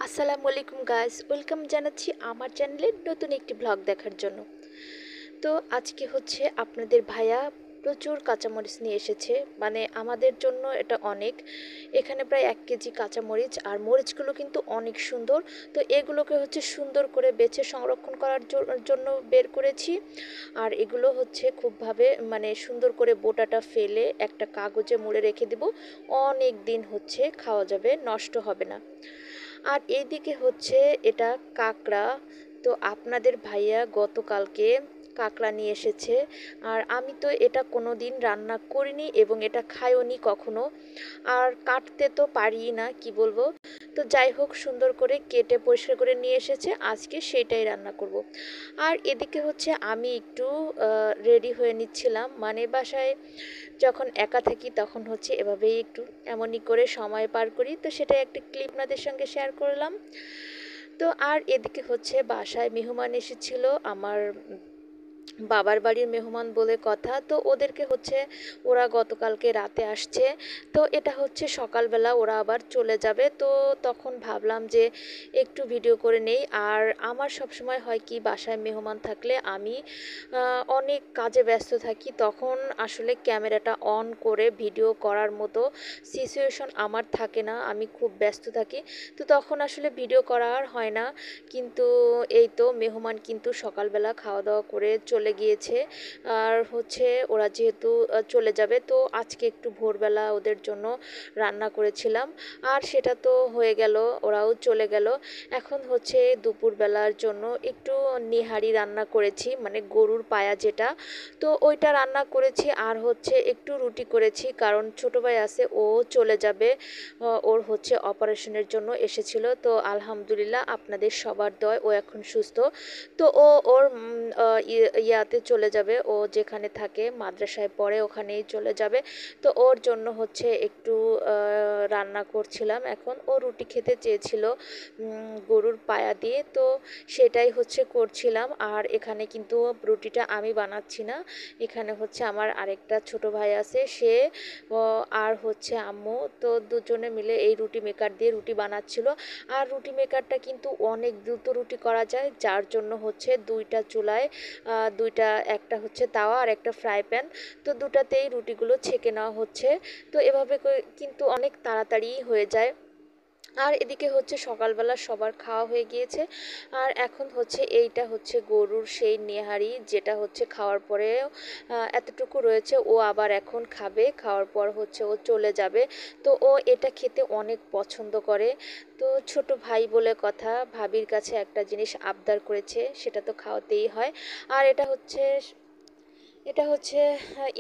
আসসালামু আলাইকুম guys, welcome জানাচ্ছি আমার চ্যানেলে নতুন একটি ব্লগ দেখার জন্য। তো আজকে হচ্ছে আপনাদের ভাইয়া প্রচুর কাঁচামরিচ নিয়ে এসেছে, মানে আমাদের জন্য এটা অনেক। এখানে প্রায় 1 কেজি কাঁচামরিচ, আর মরিচগুলো কিন্তু অনেক সুন্দর। তো এগুলোকে হচ্ছে সুন্দর করে বেছে সংরক্ষণ করার জন্য বের করেছি। আর এগুলো হচ্ছে খুবভাবে মানে সুন্দর করে বোটাটা ফেলে একটা কাগজে মুড়ে রেখে দিব। অনেক দিন হচ্ছে খাওয়া যাবে, নষ্ট হবে না। আর এইদিকে হচ্ছে এটা কাঁকড়া। তো আপনাদের ভাইয়া গতকালকে কাঁকড়া নিয়ে এসেছে। আর আমি তো এটা কোনো দিন রান্না করিনি এবং এটা খাইওনি কখনো। আর কাটতে তো পারিই না, কি বলবো। তো যাই হোক, সুন্দর করে কেটে পরিষ্কার করে নিয়ে এসেছে, আজকে সেটাই রান্না করব। আর এদিকে হচ্ছে আমি একটু রেডি হয়ে নিচ্ছিলাম, মানে বাসায় যখন একা থাকি তখন হচ্ছে এভাবেই একটু এমনই করে সময় পার করি। তো সেটাই একটা ক্লিপ আপনাদের সঙ্গে শেয়ার করলাম। তো আর এদিকে হচ্ছে বাসায় মেহমান এসেছিল, আমার বাবার বাড়ির মেহমান বলে কথা। তো ওদেরকে হচ্ছে ওরা গতকালকে রাতে আসছে। তো এটা হচ্ছে সকালবেলা ওরা আবার চলে যাবে। তো তখন ভাবলাম যে একটু ভিডিও করে নেই। আর আমার সবসময় হয় কি, বাসায় মেহমান থাকলে আমি অনেক কাজে ব্যস্ত থাকি, তখন আসলে ক্যামেরাটা অন করে ভিডিও করার মতো সিচুয়েশন আমার থাকে না, আমি খুব ব্যস্ত থাকি। তো তখন আসলে ভিডিও করা আর হয় না। কিন্তু এই তো মেহমান কিন্তু সকালবেলা খাওয়া দাওয়া করে চলে গিয়েছে। আর হচ্ছে ওরা যেহেতু চলে যাবে, তো আজকে একটু ভোরবেলা ওদের জন্য রান্না করেছিলাম। আর সেটা তো হয়ে গেল, ওরাও চলে গেল। এখন হচ্ছে দুপুরবেলার জন্য একটু নিহারি রান্না করেছি, মানে গরুর পায়া যেটা। তো ওইটা রান্না করেছি, আর হচ্ছে একটু রুটি করেছি, কারণ ছোটো ভাই আছে, ও চলে যাবে। ওর হচ্ছে অপারেশনের জন্য এসেছিল। তো আলহামদুলিল্লাহ আপনাদের সবার দয় ও এখন সুস্থ। তো ও ওর ইয়াতে চলে যাবে, ও যেখানে থাকে মাদ্রাসায় পড়ে ওখানেই চলে যাবে। তো ওর জন্য হচ্ছে একটু রান্না করছিলাম। এখন ও রুটি খেতে চেয়েছিল গরুর পায়া দিয়ে, তো সেটাই হচ্ছে করছিলাম। আর এখানে কিন্তু রুটিটা আমি বানাচ্ছি না, এখানে হচ্ছে আমার আরেকটা ছোট ভাই আছে, সে আর হচ্ছে আম্মু, তো দুজনে মিলে এই রুটি মেকার দিয়ে রুটি বানাচ্ছিল। আর রুটি মেকারটা কিন্তু অনেক দ্রুত রুটি করা যায়, যার জন্য হচ্ছে দুইটা চুলায় দুইটা, একটা হচ্ছে তাওয়া আর একটা ফ্রাই প্যান, তো দুটাতেই রুটিগুলো ছেঁকে নেওয়া হচ্ছে। তো এভাবে কিন্তু অনেক তাড়াতাড়ি হয়ে যায়। আর এদিকে হচ্ছে সকালবেলা সবার খাওয়া হয়ে গিয়েছে। আর এখন হচ্ছে এইটা হচ্ছে গরুর সেই নেহারি, যেটা হচ্ছে খাওয়ার পরে এতটুকু রয়েছে, ও আবার এখন খাবে, খাওয়ার পর হচ্ছে ও চলে যাবে। তো ও এটা খেতে অনেক পছন্দ করে। তো ছোট ভাই বলে কথা, ভাবির কাছে একটা জিনিস আবদার করেছে, সেটা তো খাওয়াতেই হয়। আর এটা হচ্ছে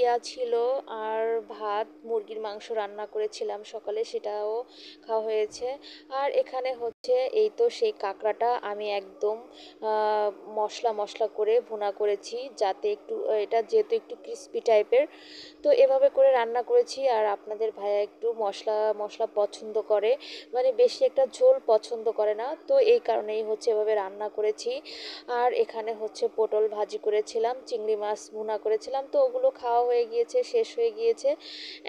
ইয়া ছিল। আর ভাত, মুরগির মাংস রান্না করেছিলাম সকালে, সেটাও খাওয়া হয়েছে। আর এখানে হচ্ছে এই তো সেই কাঁকড়াটা আমি একদম আহ, মশলা মশলা করে ভুনা করেছি, যাতে একটু এটা যেহেতু একটু ক্রিস্পি টাইপের, তো এভাবে করে রান্না করেছি। আর আপনাদের ভাইয়া একটু মশলা মশলা পছন্দ করে, মানে বেশি একটা ঝোল পছন্দ করে না, তো এই কারণেই হচ্ছে এভাবে রান্না করেছি। আর এখানে হচ্ছে পটল ভাজি করেছিলাম, চিংড়ি মাছ ভুনা করেছিলাম, তো ওগুলো খাওয়া হয়ে গিয়েছে, শেষ হয়ে গিয়েছে।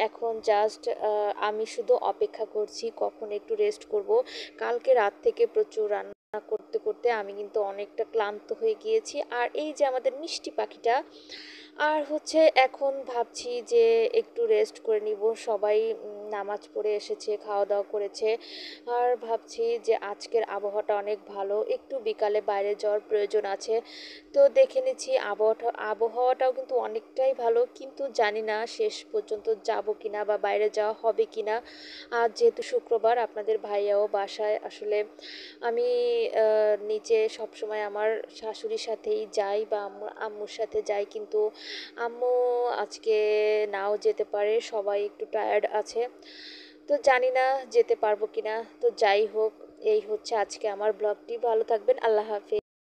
এখন জাস্ট আমি শুধু অপেক্ষা করছি কখন একটু রেস্ট করব। কালকে রাত থেকে প্রচুর রান্না করতে করতে আমি কিন্তু অনেকটা ক্লান্ত হয়ে গিয়েছি। আর এই যে আমাদের মিষ্টি পাখিটা, আর হচ্ছে এখন ভাবছি যে একটু রেস্ট করে নিব। সবাই নামাজ পড়ে এসেছে, খাওয়া দাওয়া করেছে। আর ভাবছি যে আজকের আবহাওয়াটা অনেক ভালো, একটু বিকালে বাইরে যাওয়ার প্রয়োজন আছে। তো দেখে নিচ্ছি, আবহাওয়াটাও কিন্তু অনেকটাই ভালো, কিন্তু জানি না শেষ পর্যন্ত যাব কিনা বা বাইরে যাওয়া হবে কিনা। আর যেহেতু শুক্রবার, আপনাদের ভাইয়াও বাসায়, আসলে আমি নিচে সবসময় আমার শাশুড়ির সাথেই যাই বা আম্মুর সাথে যাই, কিন্তু আম্মু আজকে নাও যেতে পারে, সবাই একটু টায়ার্ড আছে। তো জানি না যেতে পারবো কিনা। তো যাই হোক, এই হচ্ছে আজকে আমার ব্লগটি। ভালো থাকবেন, আল্লাহ হাফেজ।